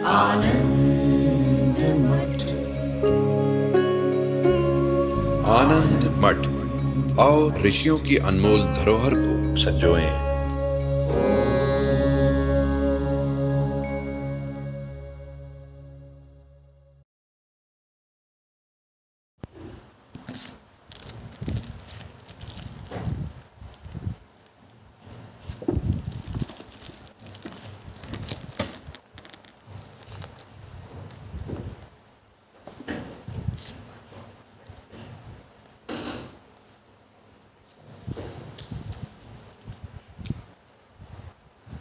आनंद मठ। आनंद मठ और ऋषियों की अनमोल धरोहर को संजोएं।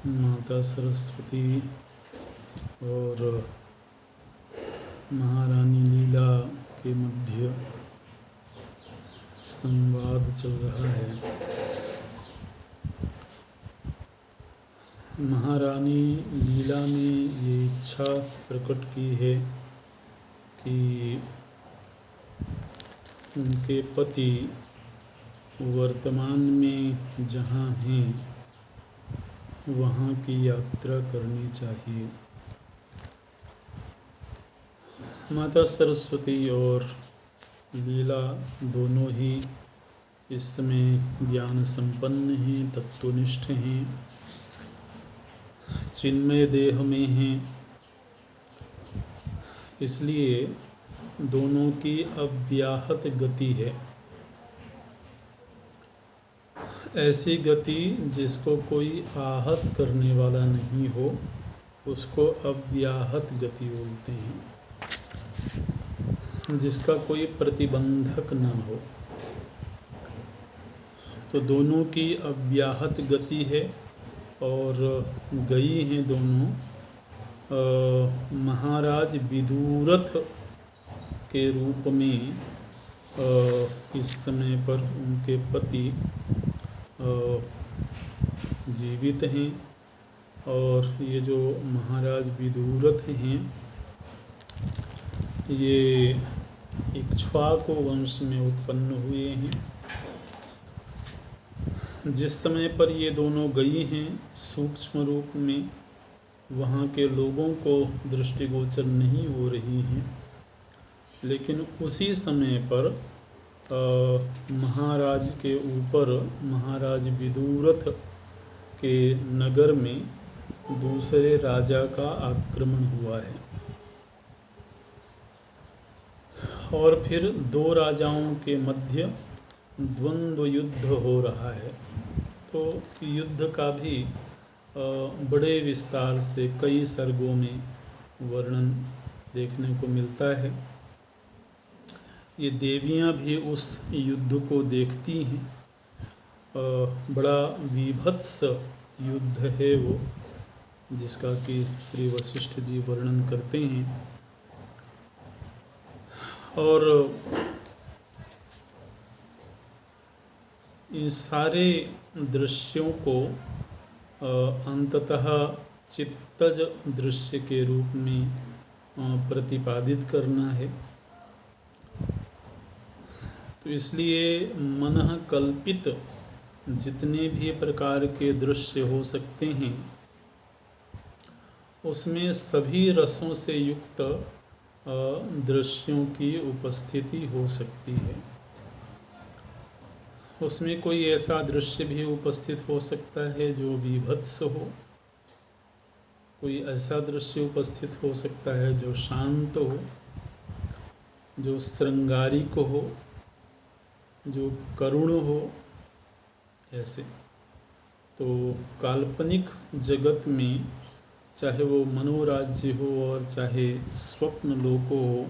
माता सरस्वती और महारानी लीला के मध्य संवाद चल रहा है। महारानी लीला में ये इच्छा प्रकट की है कि उनके पति वर्तमान में जहाँ हैं वहाँ की यात्रा करनी चाहिए। माता सरस्वती और लीला दोनों ही इस समय ज्ञान संपन्न हैं, तत्वनिष्ठ हैं, चिन्मय देह में हैं। इसलिए दोनों की अव्याहत गति है, ऐसी गति जिसको कोई आहत करने वाला नहीं हो, उसको अव्याहत गति बोलते हैं, जिसका कोई प्रतिबंधक न हो। तो दोनों की अव्याहत गति है और गई हैं दोनों महाराज विदुरथ के रूप में। इस समय पर उनके पति जीवित हैं और ये जो महाराज विदुरथ हैं ये इक्ष्वाकु वंश में उत्पन्न हुए हैं। जिस समय पर ये दोनों गई हैं सूक्ष्म रूप में, वहाँ के लोगों को दृष्टिगोचर नहीं हो रही हैं, लेकिन उसी समय पर महाराज के ऊपर महाराज विदुरथ के नगर में दूसरे राजा का आक्रमण हुआ है और फिर दो राजाओं के मध्य द्वंद्व युद्ध हो रहा है। तो युद्ध का भी बड़े विस्तार से कई सर्गों में वर्णन देखने को मिलता है। ये देवियाँ भी उस युद्ध को देखती हैं। बड़ा विभत्स युद्ध है वो, जिसका कि श्री वशिष्ठ जी वर्णन करते हैं। और इन सारे दृश्यों को अंततः चित्तज दृश्य के रूप में प्रतिपादित करना है। तो इसलिए मनः कल्पित जितने भी प्रकार के दृश्य हो सकते हैं उसमें सभी रसों से युक्त दृश्यों की उपस्थिति हो सकती है। उसमें कोई ऐसा दृश्य भी उपस्थित हो सकता है जो विभत्स हो, कोई ऐसा दृश्य उपस्थित हो सकता है जो शांत हो, जो श्रृंगारिक हो, जो करुण हो। ऐसे तो काल्पनिक जगत में चाहे वो मनोराज्य हो और चाहे स्वप्न लोक हो,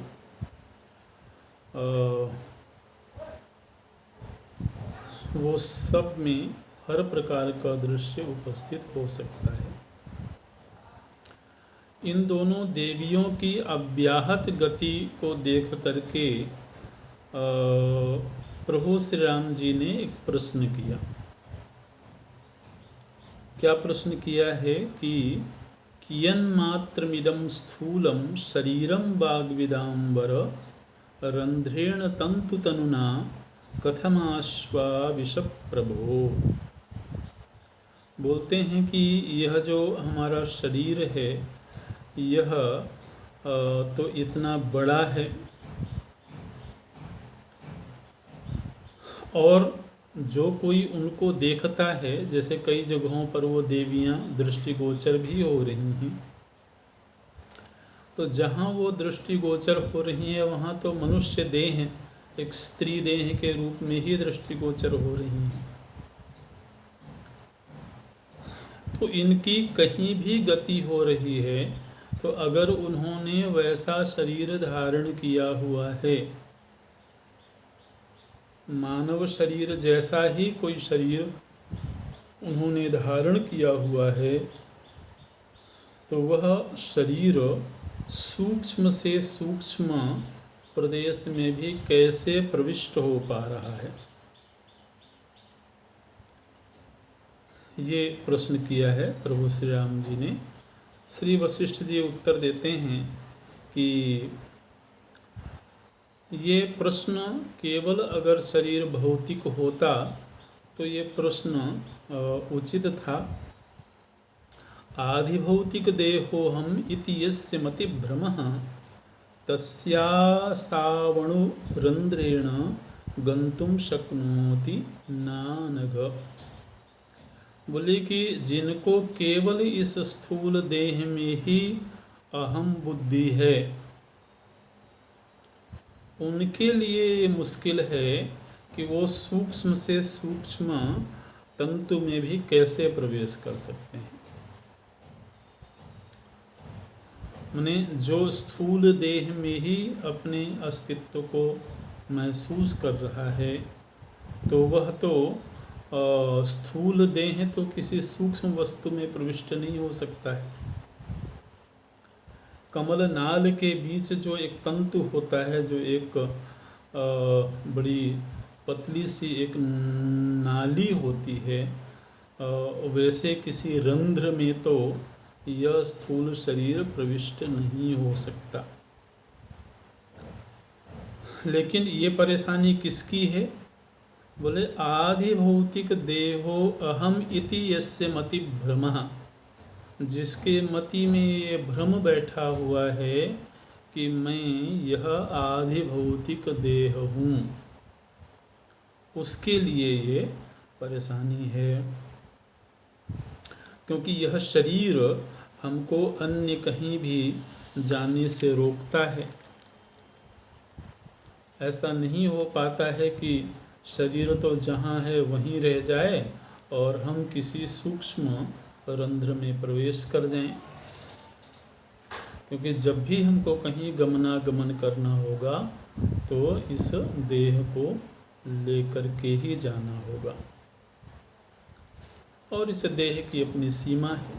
वो सब में हर प्रकार का दृश्य उपस्थित हो सकता है। इन दोनों देवियों की अव्याहत गति को देख करके प्रभु श्री राम जी ने एक प्रश्न किया। क्या प्रश्न किया है कि कियन्मात्रमिदं स्थूलं शरीरं वाग्विदाम्बर रंध्रेण तंतुतनुना कथमाश्वाविश प्रभो। बोलते हैं कि यह जो हमारा शरीर है यह तो इतना बड़ा है, और जो कोई उनको देखता है, जैसे कई जगहों पर वो देवियाँ दृष्टिगोचर भी हो रही हैं, तो जहाँ वो दृष्टिगोचर हो रही हैं वहाँ तो मनुष्य देह हैं, एक स्त्री देह के रूप में ही दृष्टिगोचर हो रही हैं। तो इनकी कहीं भी गति हो रही है, तो अगर उन्होंने वैसा शरीर धारण किया हुआ है, मानव शरीर जैसा ही कोई शरीर उन्होंने धारण किया हुआ है, तो वह शरीर सूक्ष्म से सूक्ष्म प्रदेश में भी कैसे प्रविष्ट हो पा रहा है, ये प्रश्न किया है प्रभु श्री राम जी ने। श्री वशिष्ठ जी उत्तर देते हैं कि ये प्रश्न केवल अगर शरीर भौतिक होता तो ये प्रश्न उचित था। आधिभौतिक देहोहम इति यस्य मति भ्रमः तस्यासावणुरन्ध्रेण गन्तुम शक्नोति नानघ। बोले कि जिनको केवल इस स्थूल देह में ही अहम बुद्धि है, उनके लिए ये मुश्किल है कि वो सूक्ष्म से सूक्ष्म तंतु में भी कैसे प्रवेश कर सकते हैं। माने जो स्थूल देह में ही अपने अस्तित्व को महसूस कर रहा है, तो वह तो स्थूल देह तो किसी सूक्ष्म वस्तु में प्रविष्ट नहीं हो सकता है। कमल नाल के बीच जो एक तंतु होता है, जो एक बड़ी पतली सी एक नाली होती है, वैसे किसी रंध्र में तो यह स्थूल शरीर प्रविष्ट नहीं हो सकता। लेकिन ये परेशानी किसकी है? बोले आदि भौतिक देहो अहम इति यस्य मति भ्रमः, जिसके मति में ये भ्रम बैठा हुआ है कि मैं यह आदि भौतिक देह हूँ, उसके लिए ये परेशानी है। क्योंकि यह शरीर हमको अन्य कहीं भी जाने से रोकता है। ऐसा नहीं हो पाता है कि शरीर तो जहाँ है वहीं रह जाए और हम किसी सूक्ष्म रंध्र में प्रवेश कर जाएं। क्योंकि जब भी हमको कहीं गमनागमन करना होगा तो इस देह को लेकर के ही जाना होगा, और इस देह की अपनी सीमा है।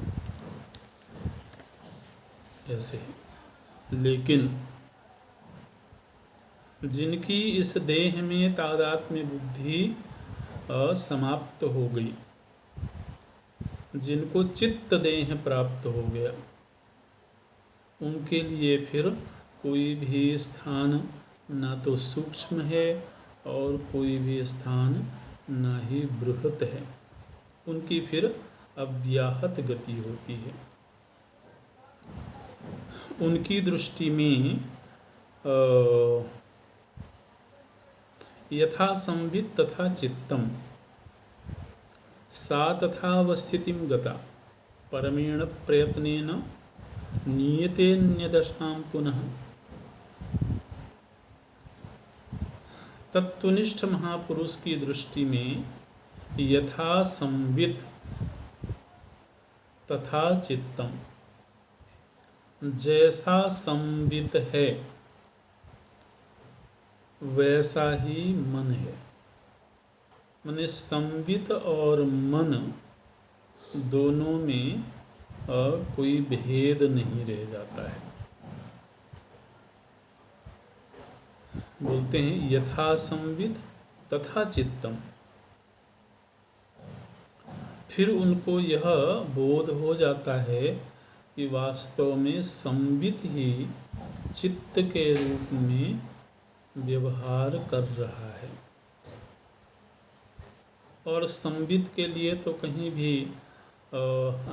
ऐसे है। लेकिन जिनकी इस देह में तादात्म्य बुद्धि समाप्त हो गई, जिनको चित्त देह प्राप्त हो गया, उनके लिए फिर कोई भी स्थान ना तो सूक्ष्म है और कोई भी स्थान ना ही बृहत है। उनकी फिर अव्याहत गति होती है। उनकी दृष्टि में यथा संवित तथा चित्तम सा तथावस्थितिं गता परमेण प्रयत्नेन नियतेन्यदशां पुनः। तत्वनिष्ठ महापुरुष की दृष्टि में यथा संवित तथा चित्तम, जैसा संवित है वैसा ही मन है। माने संवित और मन दोनों में कोई भेद नहीं रह जाता है। बोलते हैं यथा संवित तथा चित्तम। फिर उनको यह बोध हो जाता है कि वास्तव में संवित ही चित्त के रूप में व्यवहार कर रहा है, और संवित के लिए तो कहीं भी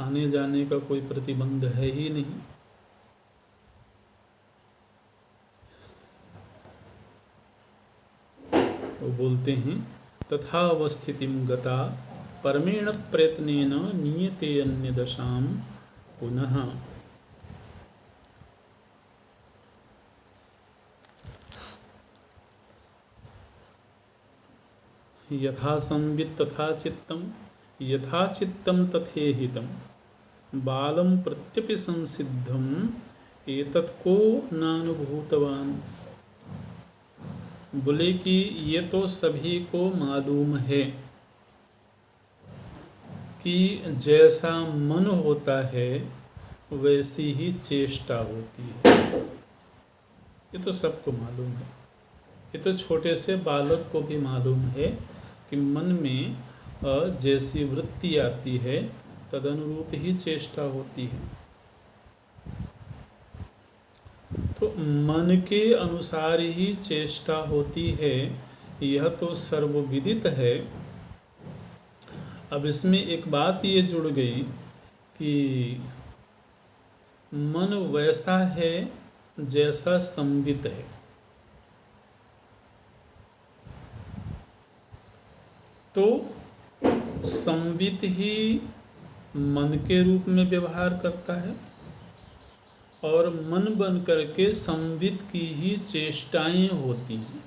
आने जाने का कोई प्रतिबंध है ही नहीं। वो बोलते हैं तथा अवस्थितिम गता परमेण प्रयत्नेन नीयते अन्य दशाम पुनः। यथा संवित तथा चित्तम तथेहितम बालम प्रत्यपि संसिद्धम एतत् को नानुभूतवान। बोले कि ये तो सभी को मालूम है कि जैसा मन होता है वैसी ही चेष्टा होती है। ये तो सबको मालूम है। ये तो छोटे से बालक को भी मालूम है कि मन में जैसी वृत्ति आती है तदनुरूप ही चेष्टा होती है। तो मन के अनुसार ही चेष्टा होती है, यह तो सर्वविदित है। अब इसमें एक बात ये जुड़ गई कि मन वैसा है जैसा संवित है। तो संवित ही मन के रूप में व्यवहार करता है और मन बन करके संवित की ही चेष्टाएं होती हैं,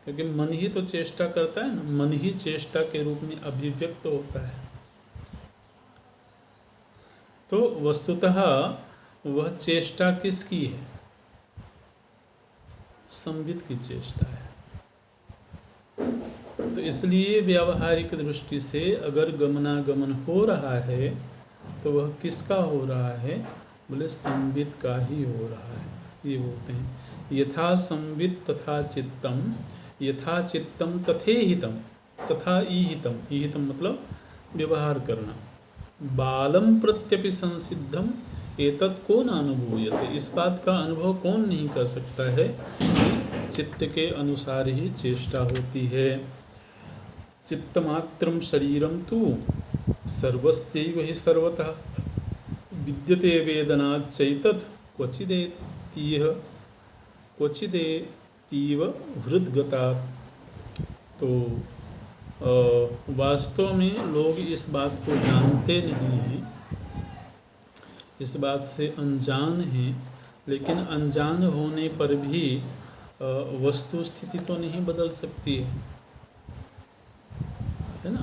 क्योंकि मन ही तो चेष्टा करता है ना, मन ही चेष्टा के रूप में अभिव्यक्त होता है। तो वस्तुतः वह चेष्टा किसकी है? संवित की चेष्टा है। तो इसलिए व्यावहारिक दृष्टि से अगर गमनागमन हो रहा है तो वह किसका हो रहा है? बोले संवित का ही हो रहा है। ये बोलते हैं यथा संवित तथा चित्तम, यथा चित्तम तथेहितम, तथा ईहितम। ईहितम मतलब व्यवहार करना। बालम प्रत्यपि संसिद्धम एतत् को नानुभूयते। इस बात का अनुभव कौन नहीं कर सकता है कि चित्त के अनुसार ही चेष्टा होती है। चित्तमात्रम शरीरम तु सर्वस्यैव हि सर्वतः विद्यते वेदनाच्चैतत् क्वचिदेतीव हृद्गतात्। तो वास्तव में लोग इस बात को जानते नहीं हैं, इस बात से अनजान हैं। लेकिन अनजान होने पर भी वस्तु स्थिति तो नहीं बदल सकती है ना।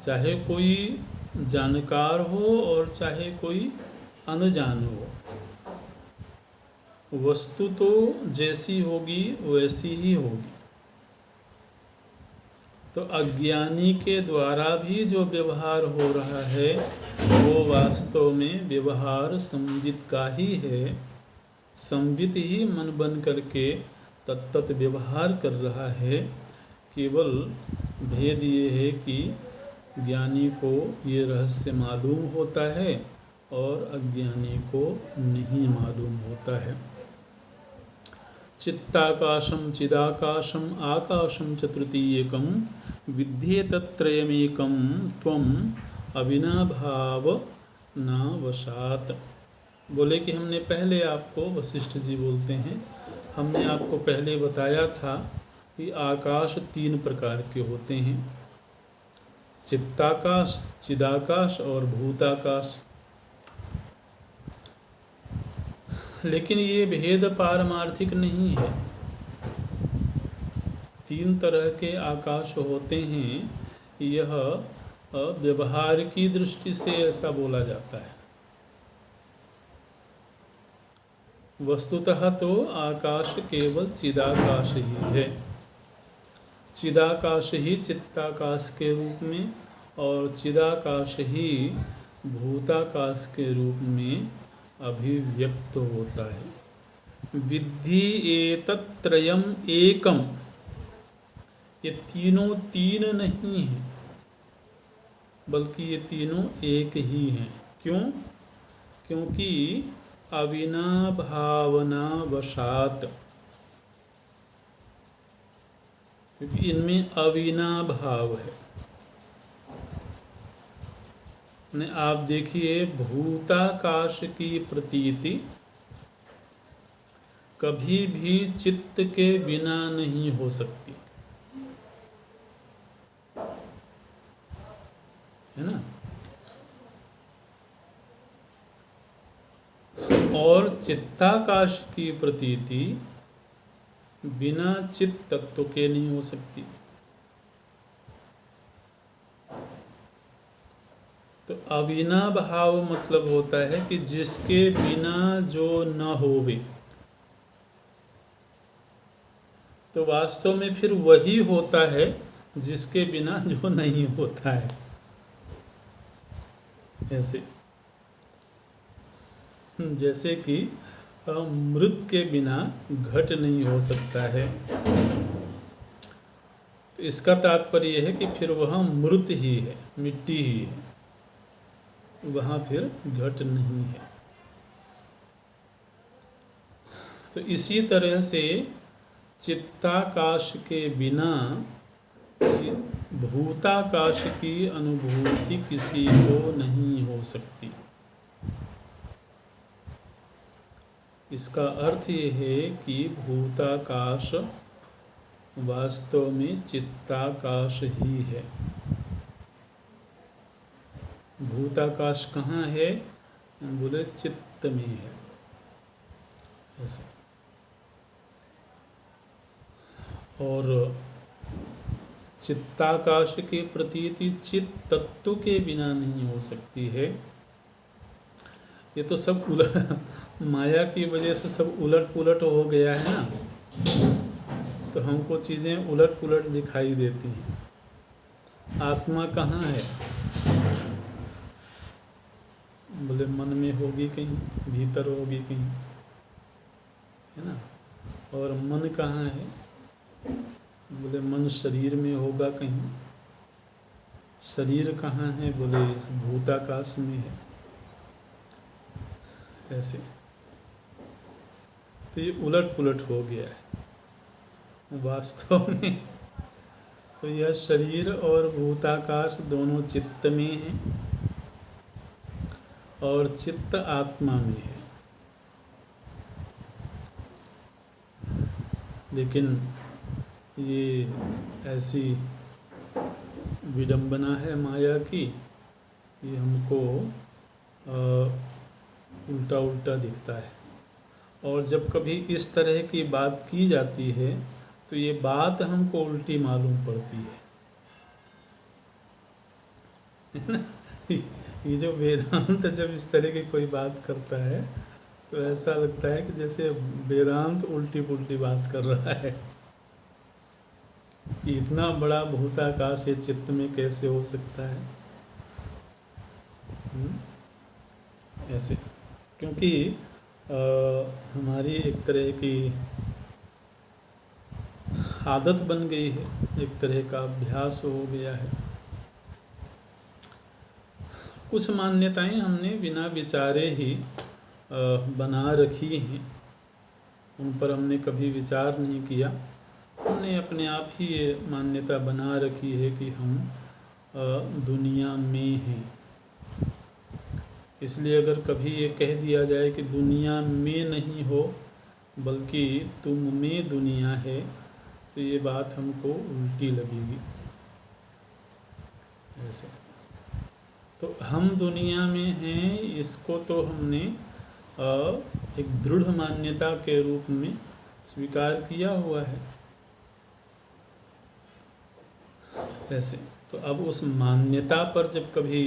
चाहे कोई जानकार हो और चाहे कोई अनजान हो, वस्तु तो जैसी होगी वैसी ही होगी। तो अज्ञानी के द्वारा भी जो व्यवहार हो रहा है वो वास्तव में व्यवहार संवित का ही है। संवित ही मन बन करके तत्त व्यवहार कर रहा है। केवल भेद ये है कि ज्ञानी को ये रहस्य मालूम होता है और अज्ञानी को नहीं मालूम होता है। चित्ताकाशम चिदाकाशम आकाशम च तृतीयकम विद्येतत्रयमेकम त्वम अविनाभाव नावशात। बोले कि हमने पहले आपको, वशिष्ठ जी बोलते हैं, हमने आपको पहले बताया था कि आकाश 3 प्रकार के होते हैं, चित्ताकाश, चिदाकाश और भूताकाश। लेकिन ये भेद पारमार्थिक नहीं है। 3 तरह के आकाश होते हैं, यह व्यवहार की दृष्टि से ऐसा बोला जाता है। वस्तुतः तो आकाश केवल चिदाकाश ही है। चिदाकाश ही चित्ताकाश के रूप में और चिदाकाश ही भूताकाश के रूप में अभिव्यक्त होता है। विद्धि एतत्त्रयम् एकम, ये तीनों 3 नहीं हैं, बल्कि ये तीनों एक ही हैं। क्यों? क्योंकि अविनाभावना वशात, क्योंकि इनमें अविनाभाव है। आप देखिए भूताकाश की प्रतीति कभी भी चित्त के बिना नहीं हो सकती, है ना। और चित्ताकाश की प्रतीति बिना चित्त तत्व के नहीं हो सकती। तो अविनाभाव मतलब होता है कि जिसके बिना जो न होवे। तो वास्तव में फिर वही होता है जिसके बिना जो नहीं होता है। ऐसे जैसे कि मृत के बिना घट नहीं हो सकता है, तो इसका तात्पर्य यह है कि फिर वह मृत ही है, मिट्टी ही है, वहाँ फिर घट नहीं है। तो इसी तरह से चित्ताकाश के बिना भूताकाश की अनुभूति किसी को नहीं हो सकती। इसका अर्थ ये है कि भूताकाश वास्तव में चित्ताकाश ही है। भूताकाश कहाँ है? बोले चित्त में है। ऐसा। और चित्ताकाश की प्रतीति चित्त तत्व के बिना नहीं हो सकती है। ये तो सब माया की वजह से सब उलट पुलट हो गया है ना, तो हमको चीज़ें उलट पुलट दिखाई देती हैं। आत्मा कहाँ है? बोले मन में होगी कहीं, भीतर होगी कहीं, है ना। और मन कहाँ है? बोले मन शरीर में होगा कहीं। शरीर कहाँ है? बोले इस भूताकाश में है। ऐसे तो ये उलट पुलट हो गया है वास्तव में। तो यह शरीर और भूताकाश दोनों चित्त में है और चित्त आत्मा में है। लेकिन ये ऐसी विडंबना है माया की, ये हमको उल्टा उल्टा दिखता है। और जब कभी इस तरह की बात की जाती है तो ये बात हमको उल्टी मालूम पड़ती है ना। ये जो वेदांत जब इस तरह की कोई बात करता है तो ऐसा लगता है कि जैसे वेदांत उल्टी पुल्टी बात कर रहा है कि इतना बड़ा भूताकाश ये चित्त में कैसे हो सकता है। ऐसे क्योंकि हमारी एक तरह की आदत बन गई है, एक तरह का अभ्यास हो गया है। कुछ मान्यताएं हमने बिना विचारे ही बना रखी हैं, उन पर हमने कभी विचार नहीं किया। हमने अपने आप ही ये मान्यता बना रखी है कि हम दुनिया में हैं। इसलिए अगर कभी ये कह दिया जाए कि दुनिया में नहीं हो बल्कि तुम में दुनिया है, तो ये बात हमको उल्टी लगेगी। ऐसा तो हम दुनिया में हैं, इसको तो हमने एक दृढ़ मान्यता के रूप में स्वीकार किया हुआ है। ऐसे तो अब उस मान्यता पर जब कभी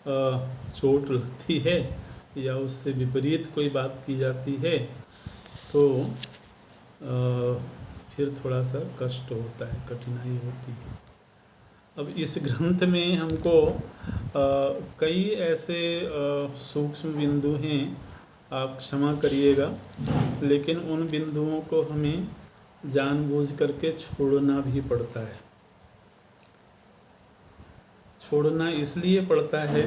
चोट लगती है या उससे विपरीत कोई बात की जाती है तो फिर थोड़ा सा कष्ट होता है, कठिनाई होती है। अब इस ग्रंथ में हमको कई ऐसे सूक्ष्म बिंदु हैं, आप क्षमा करिएगा, लेकिन उन बिंदुओं को हमें जानबूझ करके छोड़ना भी पड़ता है। छोड़ना इसलिए पड़ता है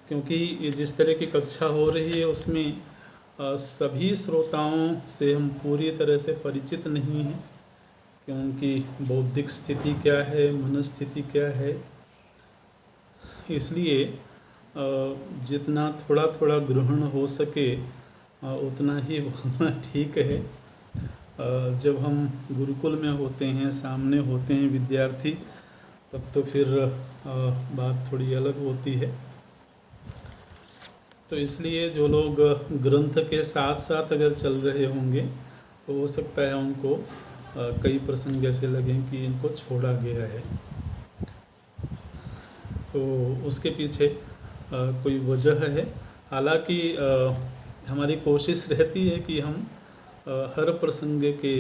क्योंकि ये जिस तरह की कक्षा हो रही है उसमें सभी श्रोताओं से हम पूरी तरह से परिचित नहीं हैं कि उनकी बौद्धिक स्थिति क्या है, मनस्थिति क्या है। इसलिए जितना थोड़ा थोड़ा ग्रहण हो सके उतना ही बोलना ठीक है। जब हम गुरुकुल में होते हैं, सामने होते हैं विद्यार्थी, तब तो फिर बात थोड़ी अलग होती है। तो इसलिए जो लोग ग्रंथ के साथ साथ अगर चल रहे होंगे तो हो सकता है उनको कई प्रसंग ऐसे लगें कि इनको छोड़ा गया है, तो उसके पीछे कोई वजह है। हालांकि हमारी कोशिश रहती है कि हम हर प्रसंग के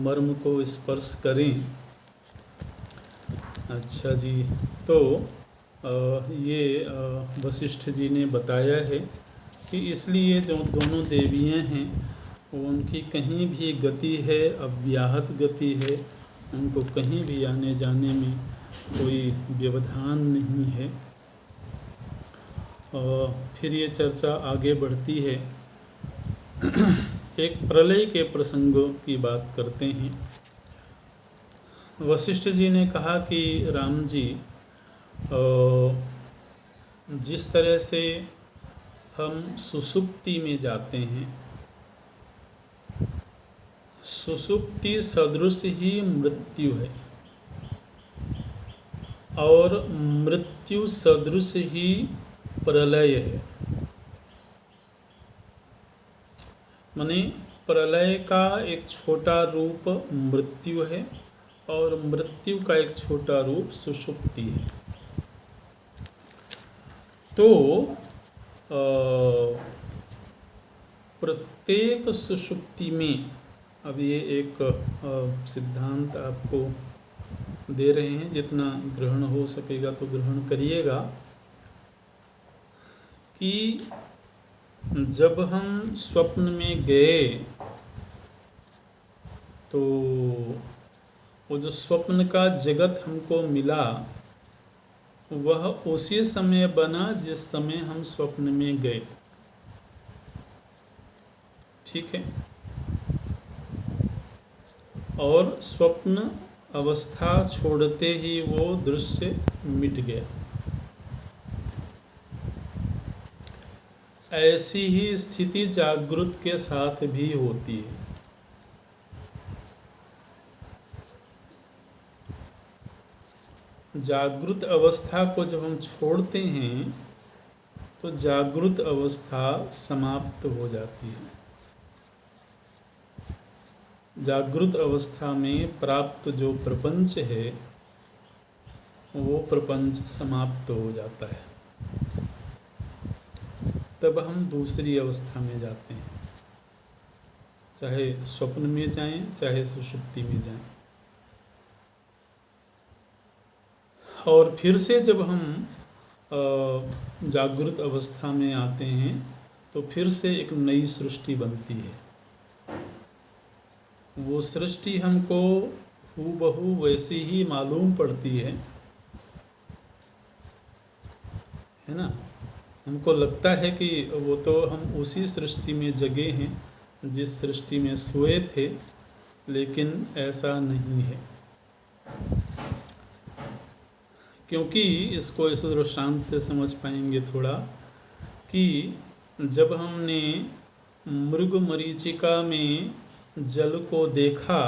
मर्म को स्पर्श करें। अच्छा जी, तो ये वशिष्ठ जी ने बताया है कि इसलिए जो दोनों देवियां हैं उनकी कहीं भी गति है, अव्याहत गति है, उनको कहीं भी आने जाने में कोई व्यवधान नहीं है। फिर ये चर्चा आगे बढ़ती है। एक प्रलय के प्रसंगों की बात करते हैं। वशिष्ठ जी ने कहा कि राम जी, जिस तरह से हम सुषुप्ति में जाते हैं, सुषुप्ति सदृश ही मृत्यु है और मृत्यु सदृश ही प्रलय है। माने प्रलय का एक छोटा रूप मृत्यु है और मृत्यु का एक छोटा रूप सुषुप्ति है। तो प्रत्येक सुषुप्ति में, अब ये एक सिद्धांत आपको दे रहे हैं, जितना ग्रहण हो सकेगा तो ग्रहण करिएगा, कि जब हम स्वप्न में गए तो वो जो स्वप्न का जगत हमको मिला वह उसी समय बना जिस समय हम स्वप्न में गए। ठीक है। और स्वप्न अवस्था छोड़ते ही वो दृश्य मिट गया। ऐसी ही स्थिति जागृत के साथ भी होती है। जागृत अवस्था को जब हम छोड़ते हैं तो जागृत अवस्था समाप्त हो जाती है। जागृत अवस्था में प्राप्त जो प्रपंच है वो प्रपंच समाप्त हो जाता है। तब हम दूसरी अवस्था में जाते हैं, चाहे स्वप्न में जाएं चाहे सुषुप्ति में जाएं। और फिर से जब हम जागृत अवस्था में आते हैं तो फिर से एक नई सृष्टि बनती है। वो सृष्टि हमको हूबहू वैसी ही मालूम पड़ती है ना। हमको लगता है कि वो तो हम उसी सृष्टि में जगे हैं जिस सृष्टि में सोए थे, लेकिन ऐसा नहीं है। क्योंकि इसको इस दृष्टांत से समझ पाएंगे थोड़ा, कि जब हमने मृग मरीचिका में जल को देखा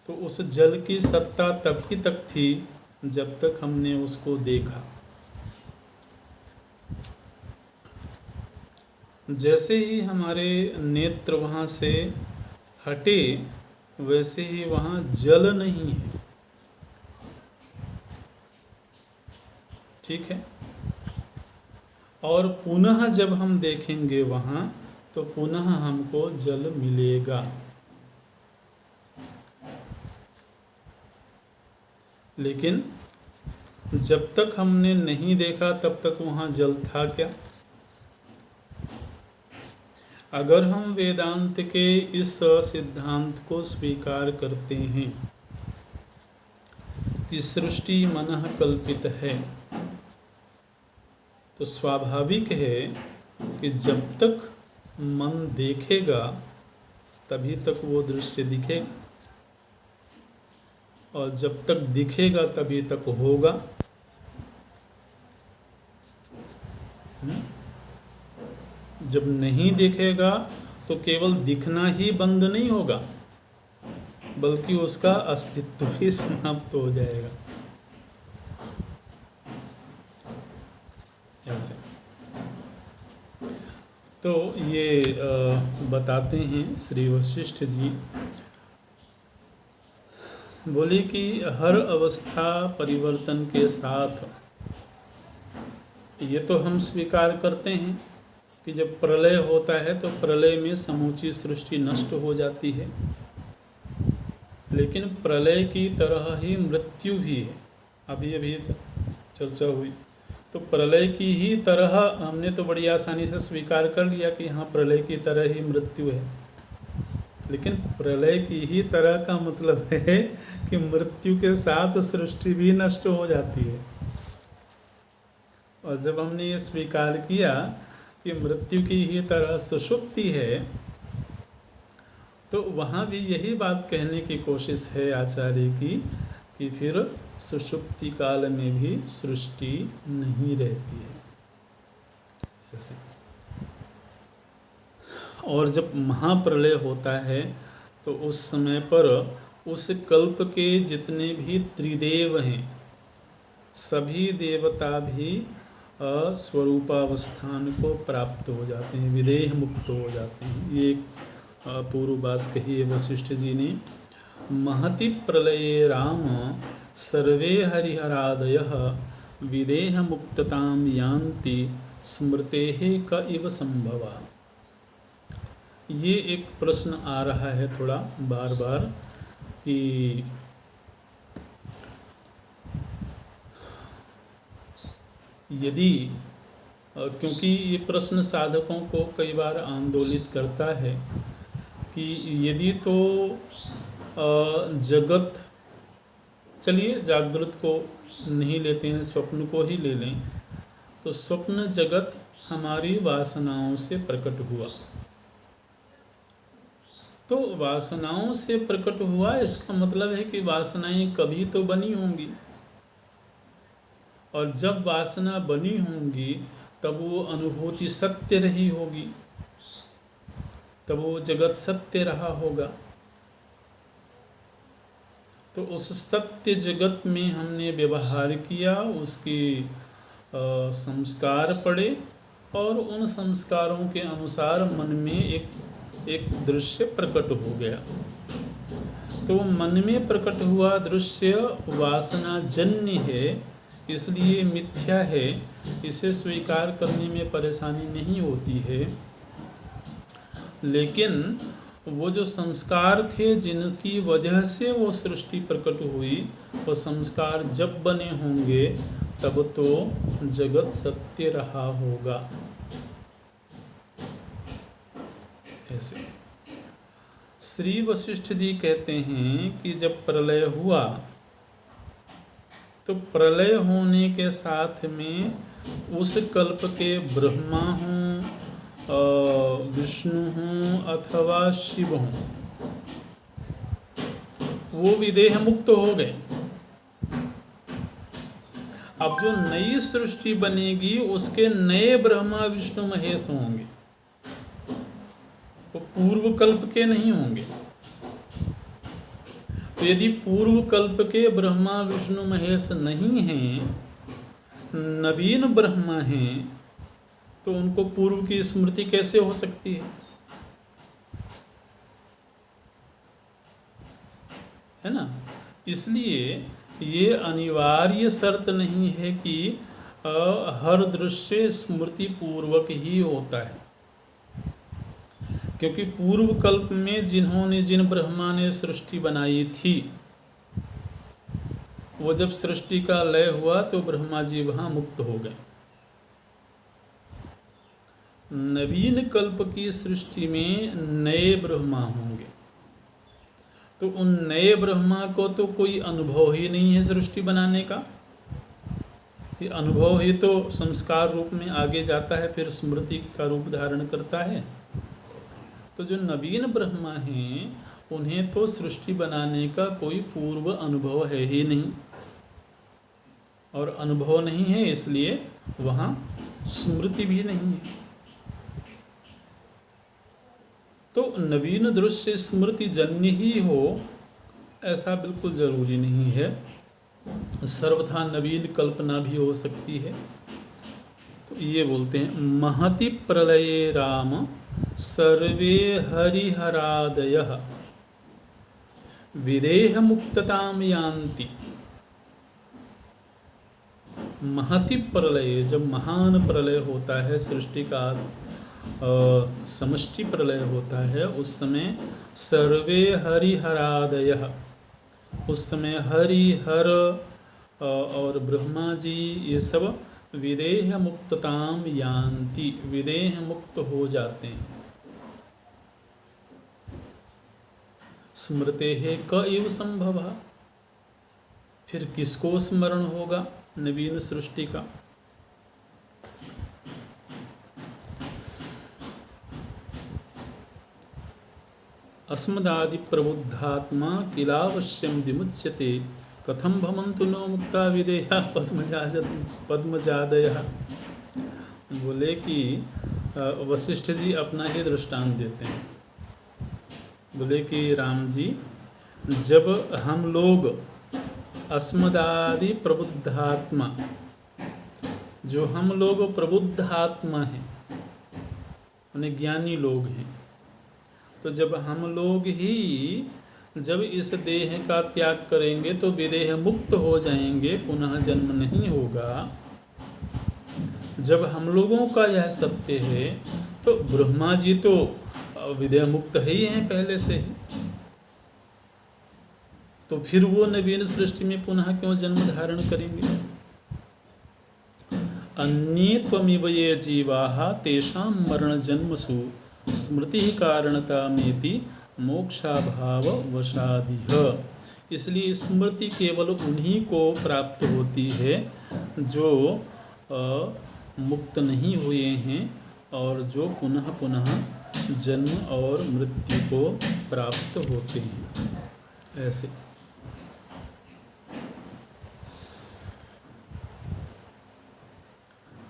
तो उस जल की सत्ता तभी तक थी जब तक हमने उसको देखा। जैसे ही हमारे नेत्र वहाँ से हटे वैसे ही वहाँ जल नहीं है। ठीक है। और पुनः जब हम देखेंगे वहाँ तो पुनः हमको जल मिलेगा। लेकिन जब तक हमने नहीं देखा तब तक वहाँ जल था क्या? अगर हम वेदांत के इस सिद्धांत को स्वीकार करते हैं कि सृष्टि मनः कल्पित है, तो स्वाभाविक है कि जब तक मन देखेगा तभी तक वो दृश्य दिखेगा, और जब तक दिखेगा तभी तक होगा। जब नहीं दिखेगा तो केवल दिखना ही बंद नहीं होगा, बल्कि उसका अस्तित्व भी समाप्त हो जाएगा। ऐसे तो ये बताते हैं श्री वशिष्ठ जी, बोले कि हर अवस्था परिवर्तन के साथ, ये तो हम स्वीकार करते हैं कि जब प्रलय होता है तो प्रलय में समूची सृष्टि नष्ट हो जाती है, लेकिन प्रलय की तरह ही मृत्यु भी है। अभी अभी चर्चा हुई, तो प्रलय की ही तरह हमने तो बड़ी आसानी से स्वीकार कर लिया कि हाँ प्रलय की तरह ही मृत्यु है, लेकिन प्रलय की ही तरह का मतलब है कि मृत्यु के साथ सृष्टि भी नष्ट हो जाती है। और जब हमने ये स्वीकार किया कि मृत्यु की ही तरह सुषुप्ति है, तो वहाँ भी यही बात कहने की कोशिश है आचार्य की कि फिर सुषुप्ति काल में भी सृष्टि नहीं रहती है ऐसे। और जब महाप्रलय होता है तो उस समय पर उस कल्प के जितने भी त्रिदेव हैं, सभी देवता भी स्वरूपावस्थान को प्राप्त हो जाते हैं, विदेह मुक्त हो जाते हैं। ये एक पूर्व बात कही है वशिष्ठ जी ने। महति प्रलये राम सर्वे हरिहरादयः विदेह मुक्तताम यान्ति स्मृतेः क इव संभवा। ये एक प्रश्न आ रहा है थोड़ा बार बार कि यदि, क्योंकि ये प्रश्न साधकों को कई बार आंदोलित करता है कि यदि तो जगत, चलिए जागृत को नहीं लेते हैं, स्वप्न को ही ले लें, तो स्वप्न जगत हमारी वासनाओं से प्रकट हुआ, तो वासनाओं से प्रकट हुआ, इसका मतलब है कि वासनाएं कभी तो बनी होंगी, और जब वासना बनी होंगी तब वो अनुभूति सत्य रही होगी, तब वो जगत सत्य रहा होगा। तो उस सत्य जगत में हमने व्यवहार किया, उसकी संस्कार पड़े, और उन संस्कारों के अनुसार मन में एक दृश्य प्रकट हो गया। तो मन में प्रकट हुआ दृश्य वासना जन्य है, इसलिए मिथ्या है, इसे स्वीकार करने में परेशानी नहीं होती है। लेकिन वो जो संस्कार थे जिनकी वजह से वो सृष्टि प्रकट हुई, वो संस्कार जब बने होंगे तब तो जगत सत्य रहा होगा। ऐसे श्री वशिष्ठ जी कहते हैं कि जब प्रलय हुआ तो प्रलय होने के साथ में उस कल्प के ब्रह्मा हों, विष्णु हों अथवा शिव हों, वो विदेह मुक्त हो गए। अब जो नई सृष्टि बनेगी उसके नए ब्रह्मा विष्णु महेश होंगे, वो पूर्व कल्प के नहीं होंगे। तो यदि पूर्व कल्प के ब्रह्मा विष्णु महेश नहीं हैं, नवीन ब्रह्मा हैं, तो उनको पूर्व की स्मृति कैसे हो सकती है ना। इसलिए ये अनिवार्य शर्त नहीं है कि हर दृश्य स्मृति पूर्वक ही होता है, क्योंकि पूर्व कल्प में जिन ब्रह्मा ने सृष्टि बनाई थी, वो जब सृष्टि का लय हुआ तो ब्रह्मा जी वहाँ मुक्त हो गए। नवीन कल्प की सृष्टि में नए ब्रह्मा होंगे, तो उन नए ब्रह्मा को तो कोई अनुभव ही नहीं है सृष्टि बनाने का। ये अनुभव ही तो संस्कार रूप में आगे जाता है, फिर स्मृति का रूप धारण करता है। तो जो नवीन ब्रह्मा हैं उन्हें तो सृष्टि बनाने का कोई पूर्व अनुभव है ही नहीं, और अनुभव नहीं है इसलिए वहाँ स्मृति भी नहीं है। तो नवीन दृश्य स्मृति जन्य ही हो ऐसा बिल्कुल ज़रूरी नहीं है, सर्वथा नवीन कल्पना भी हो सकती है। तो ये बोलते हैं महति प्रलये राम सर्वे हरिहरादयः विदेह मुक्तताम यान्ति। महति प्रलय, जब महान प्रलय होता है, सृष्टि का समष्टि प्रलय होता है, उस समय सर्वे हरिहरादयः, उस समय हरिहर और ब्रह्मा जी ये सब विदेह मुक्तताम यान्ति, विदेह मुक्त हो जाते हैं। स्मृते है क एव संभव, फिर किसको स्मरण होगा नवीन सृष्टि का। अस्मदादि प्रबुद्धात्मा किलावश्यम विमुच्यते कथम भवन्तु नो मुक्ता विदेहा पद्मजादयः। बोले कि वशिष्ठ जी अपना ही दृष्टांत देते हैं। बोले कि राम जी, जब हम लोग अस्मदादि प्रबुद्धात्मा, जो हम लोग प्रबुद्ध आत्मा हैं, यानी ज्ञानी लोग हैं, तो जब हम लोग ही जब इस देह का त्याग करेंगे तो विदेह मुक्त हो जाएंगे, पुनः जन्म नहीं होगा। जब हम लोगों का यह सत्य है तो ब्रह्मा जी तो विदेह मुक्त ही हैं पहले से ही, तो फिर वो नवीन सृष्टि में पुनः क्यों जन्म धारण करेंगे। अन्ये त्वमिव ये जीवाः तेषां मरण जन्मसु स्मृति कारणतामेति मोक्षाभाव वशादिह। इसलिए स्मृति केवल उन्हीं को प्राप्त होती है जो मुक्त नहीं हुए हैं और जो पुनः पुनः जन्म और मृत्यु को प्राप्त होते हैं। ऐसे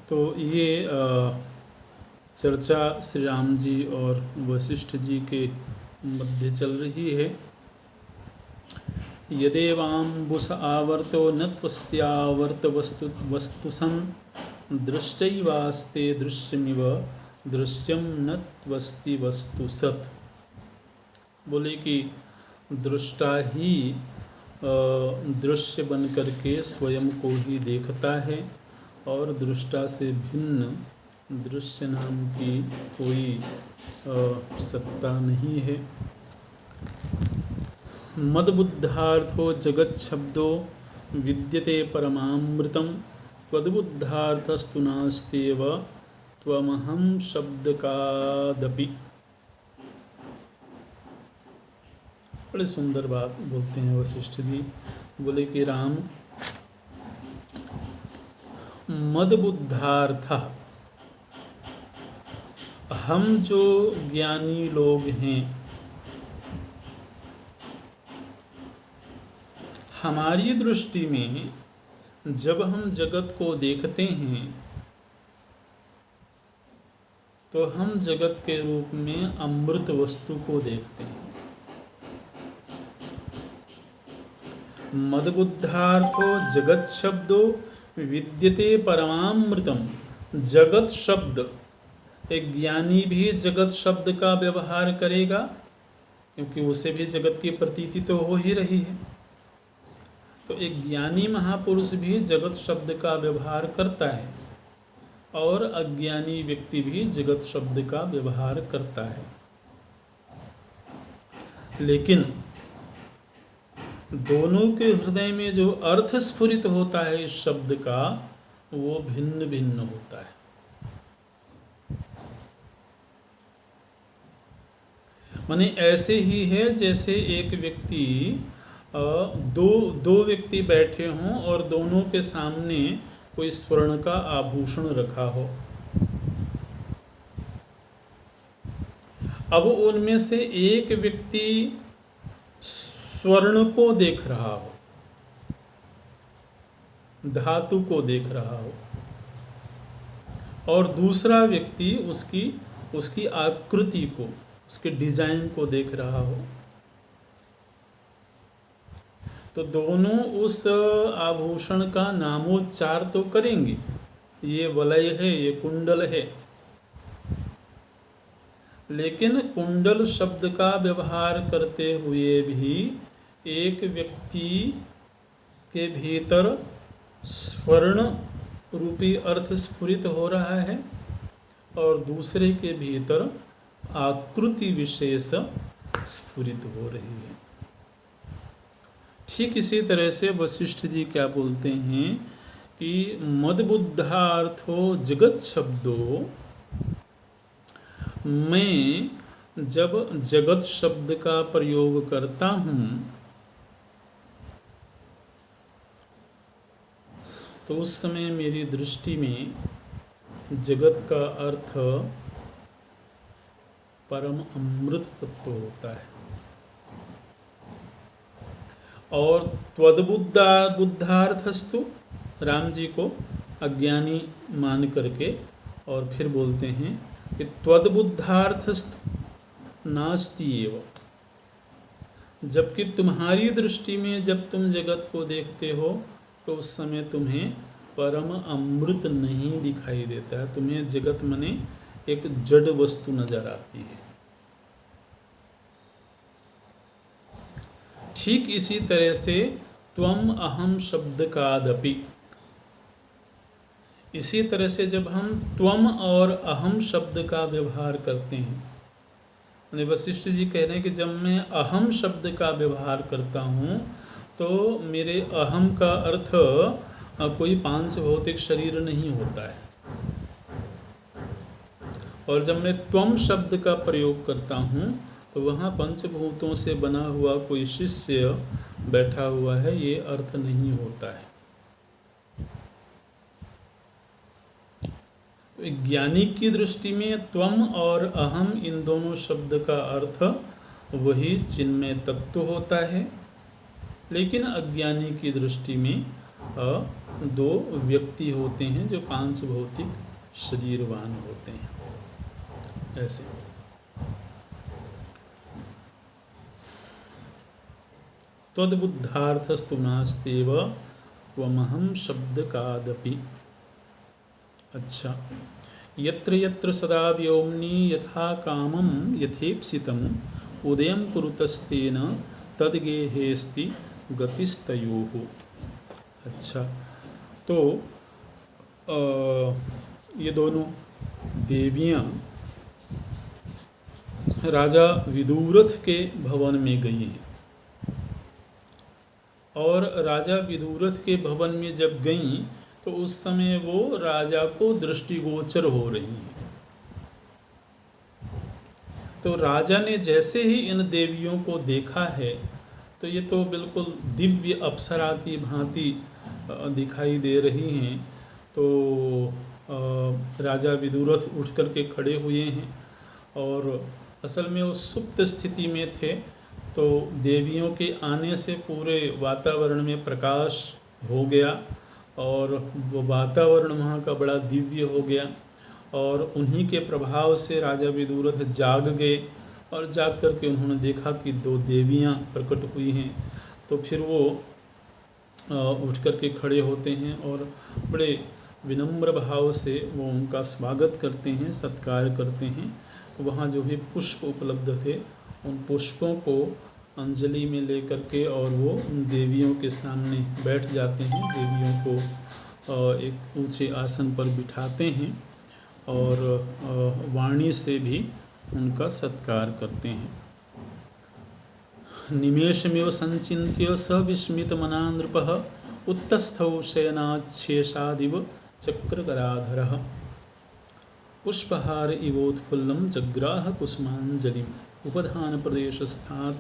तो ये चर्चा श्री राम जी और वशिष्ठ जी के मध्य चल रही है। यदेवाम्बुस आवर्तो न त्वस्यावर्त वस्तुसं दृष्टैवास्ते दृश्यमिव दृश्यम न त्वस्ति वस्तु सत्। बोले कि दृष्टा ही दृश्य बन करके स्वयं को ही देखता है और दृष्टा से भिन्न दृश्य नाम की कोई सत्ता नहीं है। मदबुद्धार्थो जगत शब्दो विद्यते परमामृतम त्वद्बुद्धार्थस्तु नास्त्येव त्वमहं शब्दकादपि। बड़े सुंदर बात बोलते हैं वशिष्ठ जी। बोले कि राम, मदबुद्धार्थ, हम जो ज्ञानी लोग हैं, हमारी दृष्टि में जब हम जगत को देखते हैं तो हम जगत के रूप में अमृत वस्तु को देखते हैं। मदबुद्धार्थो जगत शब्दो विद्यते परमामृतम। जगत शब्द, एक ज्ञानी भी जगत शब्द का व्यवहार करेगा क्योंकि उसे भी जगत की प्रतीति तो हो ही रही है। तो एक ज्ञानी महापुरुष भी जगत शब्द का व्यवहार करता है और अज्ञानी व्यक्ति भी जगत शब्द का व्यवहार करता है, लेकिन दोनों के हृदय में जो अर्थ स्फुरित होता है इस शब्द का, वो भिन्न भिन्न होता है। माने ऐसे ही है जैसे एक व्यक्ति दो व्यक्ति बैठे हों और दोनों के सामने कोई स्वर्ण का आभूषण रखा हो। अब उनमें से एक व्यक्ति स्वर्ण को देख रहा हो, धातु को देख रहा हो, और दूसरा व्यक्ति उसकी आकृति को, उसके डिजाइन को देख रहा हो, तो दोनों उस आभूषण का नामोच्चार तो करेंगे, ये वलय है, ये कुंडल है, लेकिन कुंडल शब्द का व्यवहार करते हुए भी एक व्यक्ति के भीतर स्वर्ण रूपी अर्थ स्फुरित हो रहा है और दूसरे के भीतर आकृति विशेष स्फुरित हो रही है। ठीक इसी तरह से वशिष्ठ जी क्या बोलते हैं कि मदबुद्धार्थो जगत शब्दो, मैं जब जगत शब्द का प्रयोग करता हूँ तो उस समय मेरी दृष्टि में जगत का अर्थ परम अमृत तत्व होता है। और बुद्धार्थस्तु, राम जी को अज्ञानी मान करके और फिर बोलते हैं कि त्वद्बुद्धार्थस्तु नास्ति एव, जबकि तुम्हारी दृष्टि में जब तुम जगत को देखते हो तो उस समय तुम्हें परम अमृत नहीं दिखाई देता है, तुम्हें जगत मने एक जड़ वस्तु नजर आती है। ठीक इसी तरह से त्वम अहम शब्द कादपि, इसी तरह से जब हम त्वम और अहम शब्द का व्यवहार करते हैं, वशिष्ठ जी कह रहे हैं कि जब मैं अहम शब्द का व्यवहार करता हूँ तो मेरे अहम का अर्थ कोई पांच भौतिक शरीर नहीं होता है, और जब मैं त्वम शब्द का प्रयोग करता हूँ तो वहाँ पंचभूतों से बना हुआ कोई शिष्य बैठा हुआ है, ये अर्थ नहीं होता है। तो ज्ञानी की दृष्टि में त्वम और अहम, इन दोनों शब्द का अर्थ वही चिन्मय तत्व होता है, लेकिन अज्ञानी की दृष्टि में दो व्यक्ति होते हैं जो पांच भौतिक शरीरवान होते हैं। ऐसे तद्बुद्धार्थस्तु नास्त्येव त्वमहं शब्दकादपि। अच्छा, यत्र यत्र सदा व्योम्नि यथा कामं यथेप्सितम् उदयं कुरुतस्तेन तद्गेहेस्ति गतिस्तयोः। अच्छा, तो ये दोनों देवियाँ राजा विदुरथ के भवन में गई हैं, और राजा विदुरथ के भवन में जब गईं तो उस समय वो राजा को दृष्टिगोचर हो रही हैं। तो राजा ने जैसे ही इन देवियों को देखा है तो ये तो बिल्कुल दिव्य अप्सरा की भांति दिखाई दे रही हैं। तो राजा विदुरथ उठ करके खड़े हुए हैं और असल में वो सुप्त स्थिति में थे, तो देवियों के आने से पूरे वातावरण में प्रकाश हो गया और वो वातावरण वहाँ का बड़ा दिव्य हो गया, और उन्हीं के प्रभाव से राजा विदुरथ जाग गए, और जाग करके उन्होंने देखा कि दो देवियाँ प्रकट हुई हैं। तो फिर वो उठ करके खड़े होते हैं और बड़े विनम्र भाव से वो उनका स्वागत करते हैं, सत्कार करते हैं। वहाँ जो भी पुष्प उपलब्ध थे उन पुष्पों को अंजलि में लेकर के और वो उन देवियों के सामने बैठ जाते हैं, देवियों को एक ऊंचे आसन पर बिठाते हैं और वाणी से भी उनका सत्कार करते हैं। निमेषमेव संचिन्त्य स विस्मितमना नृपः उत्तस्थौ शयनाच्छेषादिव चक्रकराधरः पुष्पहार इवोत्फुल्लं जग्राह कुसुमाञ्जलिम् उपधानप्रदेशस्थात्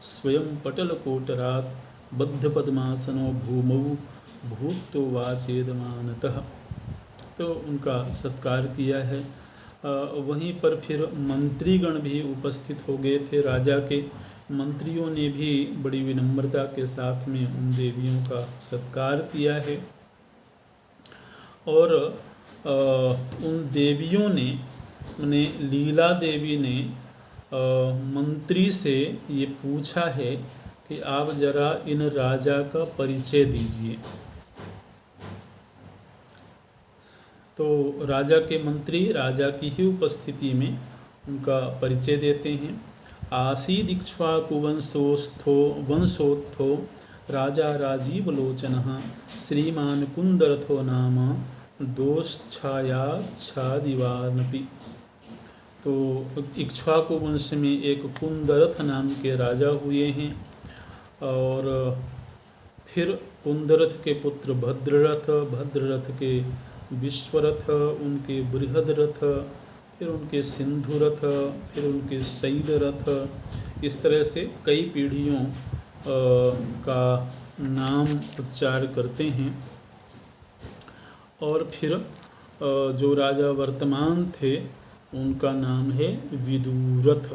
स्वयं पटलकोटरात् बद्धपद्मासनो भूमौ भूत्वाचेदमानतः। तो उनका सत्कार किया है। वहीं पर फिर मंत्रीगण भी उपस्थित हो गए थे। राजा के मंत्रियों ने भी बड़ी विनम्रता के साथ में उन देवियों का सत्कार किया है, और उन देवियों ने लीला देवी ने मंत्री से ये पूछा है कि आप जरा इन राजा का परिचय दीजिए। तो राजा के मंत्री राजा की ही उपस्थिति में उनका परिचय देते हैं। आसीद इक्ष्वाकु वंशोत्थो राजा राजीव लोचनः श्रीमान कुंदरथो नाम दोषछायाच्छादिवानपि। तो इक्ष्वाकु वंश में एक कुंदरथ नाम के राजा हुए हैं, और फिर कुंदरथ के पुत्र भद्ररथ, भद्ररथ के विश्वरथ, उनके बृहदरथ, फिर उनके सिंधुरथ, फिर उनके शैलरथ, इस तरह से कई पीढ़ियों का नाम उच्चार करते हैं। और फिर जो राजा वर्तमान थे उनका नाम है विदुरथ।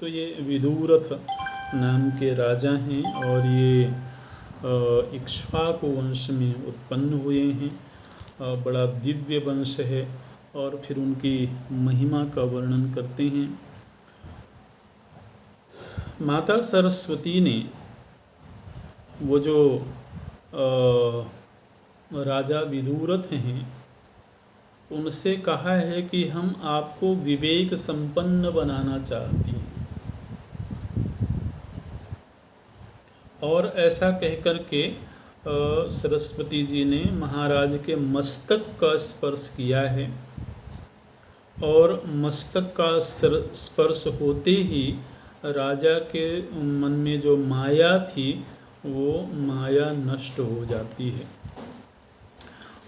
तो ये विदुरथ नाम के राजा हैं और ये इक्ष्वाकु वंश में उत्पन्न हुए हैं। बड़ा दिव्य वंश है, और फिर उनकी महिमा का वर्णन करते हैं। माता सरस्वती ने वो जो राजा विदुरथ हैं उनसे कहा है कि हम आपको विवेक संपन्न बनाना चाहती हैं, और ऐसा कहकर के सरस्वती जी ने महाराज के मस्तक का स्पर्श किया है, और मस्तक का स्पर्श होते ही राजा के मन में जो माया थी वो माया नष्ट हो जाती है।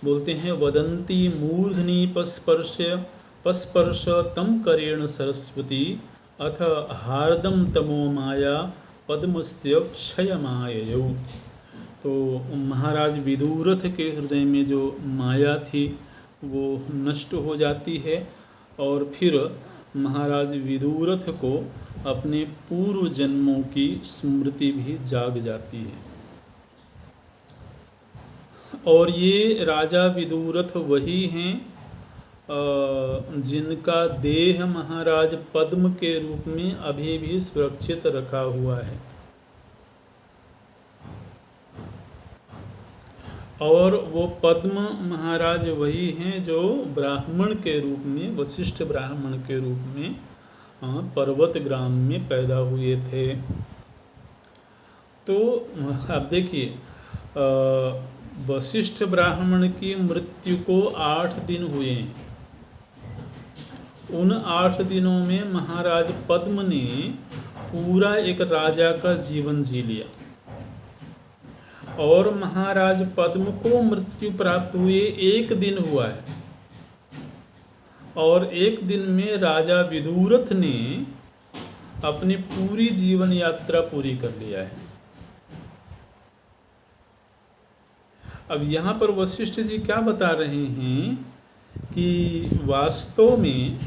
बोलते हैं वदंती मूर्धनि पस्पर्श तम करेण सरस्वती अथ हार्दम तमो माया पद्मस्य क्षयमाययौ। तो महाराज विदुरथ के हृदय में जो माया थी वो नष्ट हो जाती है, और फिर महाराज विदुरथ को अपने पूर्व जन्मों की स्मृति भी जाग जाती है। और ये राजा विदुरथ वही हैं जिनका देह महाराज पद्म के रूप में अभी भी सुरक्षित रखा हुआ है। और वो पद्म महाराज वही हैं जो ब्राह्मण के रूप में, वशिष्ठ ब्राह्मण के रूप में पर्वत ग्राम में पैदा हुए थे। तो अब देखिए, वशिष्ठ ब्राह्मण की मृत्यु को 8 दिन हुए हैं। उन 8 दिनों में महाराज पद्म ने पूरा एक राजा का जीवन जी लिया, और महाराज पद्म को मृत्यु प्राप्त हुए 1 दिन हुआ है, और 1 दिन में राजा विदुरथ ने अपनी पूरी जीवन यात्रा पूरी कर लिया है। अब यहाँ पर वशिष्ठ जी क्या बता रहे हैं कि वास्तव में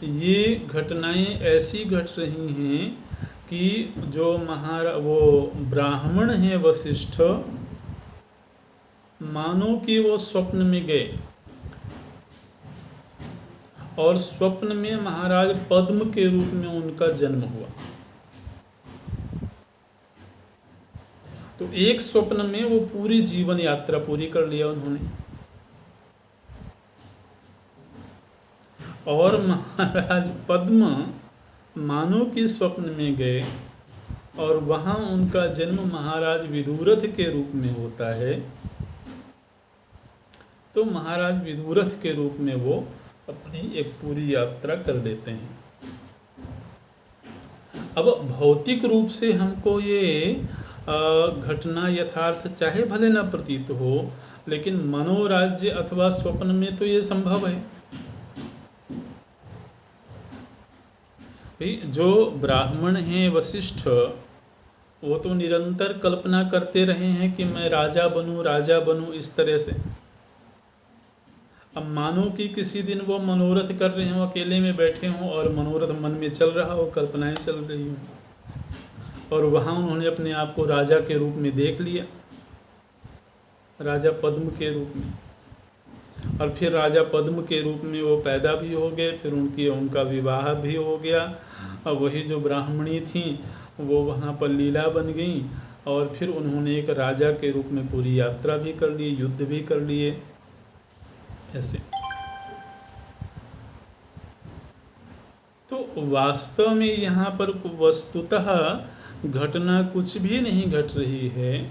ये घटनाएं ऐसी घट रही हैं कि जो वो ब्राह्मण हैं वशिष्ठ, मानो कि वो स्वप्न में गए, और स्वप्न में महाराज पद्म के रूप में उनका जन्म हुआ। तो एक स्वप्न में वो पूरी जीवन यात्रा पूरी कर लिया उन्होंने, और महाराज पद्म मानो कि स्वप्न में गए, और वहाँ उनका जन्म महाराज विदुरथ के रूप में होता है। तो महाराज विदुरथ के रूप में वो अपनी एक पूरी यात्रा कर लेते हैं। अब भौतिक रूप से हमको ये घटना यथार्थ चाहे भले न प्रतीत हो, लेकिन मनोराज्य अथवा स्वप्न में तो ये संभव है। भाई जो ब्राह्मण हैं वशिष्ठ, वो तो निरंतर कल्पना करते रहे हैं कि मैं राजा बनूं इस तरह से। अब मानो कि किसी दिन वो मनोरथ कर रहे हों, अकेले में बैठे हों, और मनोरथ मन में चल रहा हो, कल्पनाएं चल रही हों, और वहाँ उन्होंने अपने आप को राजा के रूप में देख लिया, राजा पद्म के रूप में। और फिर राजा पद्म के रूप में वो पैदा भी हो गए, फिर उनका विवाह भी हो गया, और वही जो ब्राह्मणी थी वो वहाँ पर लीला बन गई, और फिर उन्होंने एक राजा के रूप में पूरी यात्रा भी कर ली, युद्ध भी कर लिए। ऐसे तो वास्तव में यहाँ पर वस्तुतः घटना कुछ भी नहीं घट रही है।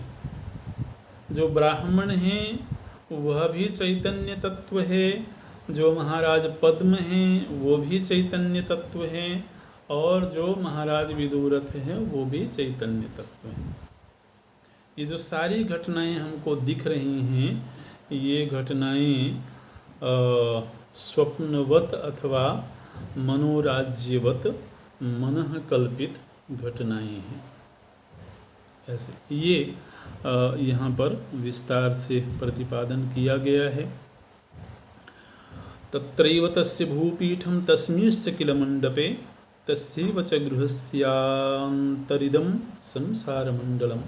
जो ब्राह्मण हैं वह भी चैतन्य तत्व है, जो महाराज पद्म हैं वो भी चैतन्य तत्व हैं, और जो महाराज विदुरथ हैं वो भी चैतन्य तत्व हैं। ये जो सारी घटनाएं हमको दिख रही हैं, ये घटनाएं स्वप्नवत अथवा मनोराज्यवत मनः कल्पित घटनाएं हैं। ऐसे ये यहाँ पर विस्तार से प्रतिपादन किया गया है। तत्रैव तस्य भूपीठं तस्मिंश्च किल मण्डपे तस्यैव च गृहस्यान्तरिदं संसारमण्डलं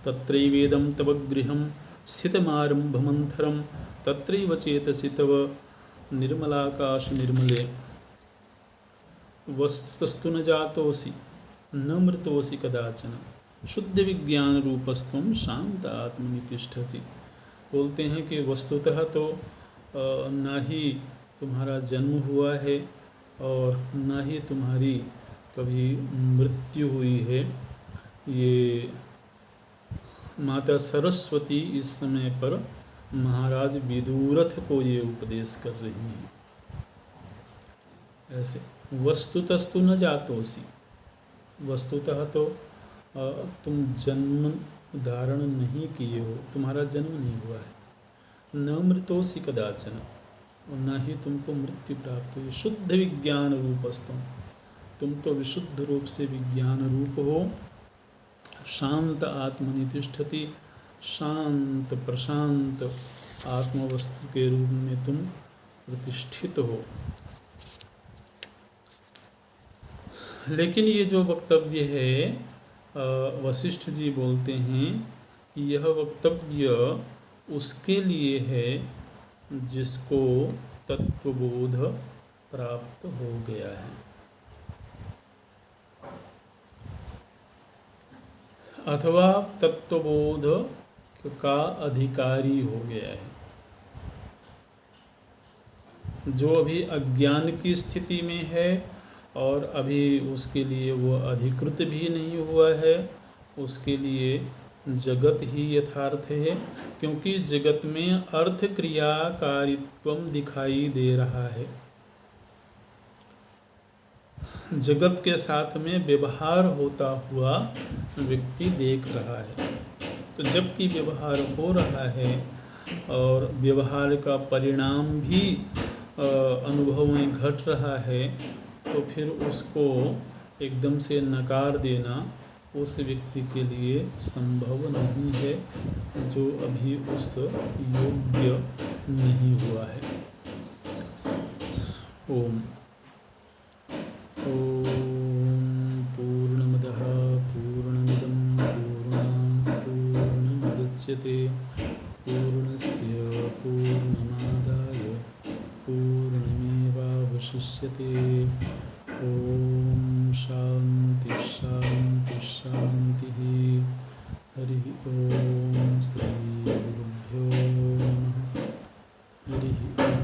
तत्रैवेदं तव गृहं स्थितमारम्भमन्थरं तत्रैव चेतसि तव निर्मलाकाश निर्मले वस्तुतस्तु न जातोऽसि न मृतोऽसि कदाचन शुद्ध विज्ञान रूपस्त्वं शांत आत्मनि तिष्ठसि। बोलते हैं कि वस्तुतः तो ना ही तुम्हारा जन्म हुआ है और ना ही तुम्हारी कभी मृत्यु हुई है। ये माता सरस्वती इस समय पर महाराज विदुरथ को ये उपदेश कर रही हैं। ऐसे वस्तुतस्तु न जातोसी, वस्तुतः तो तुम जन्म धारण नहीं किए हो, तुम्हारा जन्म नहीं हुआ है। न मृतोसी कदाचन, और न ही तुमको मृत्यु प्राप्त हुई। शुद्ध विज्ञान रूपस्तुम, तुम तो विशुद्ध रूप से विज्ञान रूप हो। शांत आत्मनि तिष्ठति, शांत प्रशांत आत्मवस्तु के रूप में तुम प्रतिष्ठित हो। लेकिन ये जो वक्तव्य है वशिष्ठ जी बोलते हैं कि यह वक्तव्य उसके लिए है जिसको तत्वबोध प्राप्त हो गया है, अथवा तत्वबोध का अधिकारी हो गया है। जो अभी अज्ञान की स्थिति में है और अभी उसके लिए वो अधिकृत भी नहीं हुआ है, उसके लिए जगत ही यथार्थ है, क्योंकि जगत में अर्थ क्रियाकारित्व दिखाई दे रहा है। जगत के साथ में व्यवहार होता हुआ व्यक्ति देख रहा है। तो जबकि व्यवहार हो रहा है और व्यवहार का परिणाम भी अनुभव में घट रहा है, तो फिर उसको एकदम से नकार देना उस व्यक्ति के लिए संभव नहीं है जो अभी उस योग्य नहीं हुआ है। ओम पूर्णमदः पूर्णमिदं पूर्णात् पूर्णमुदच्यते पूर्णस्य पूर्णमादाय पूर्णमेवावशिष्यते। ओम शांति शांति शांति। हरि ओम श्री गुरुभ्यो नमः। हरि ओम।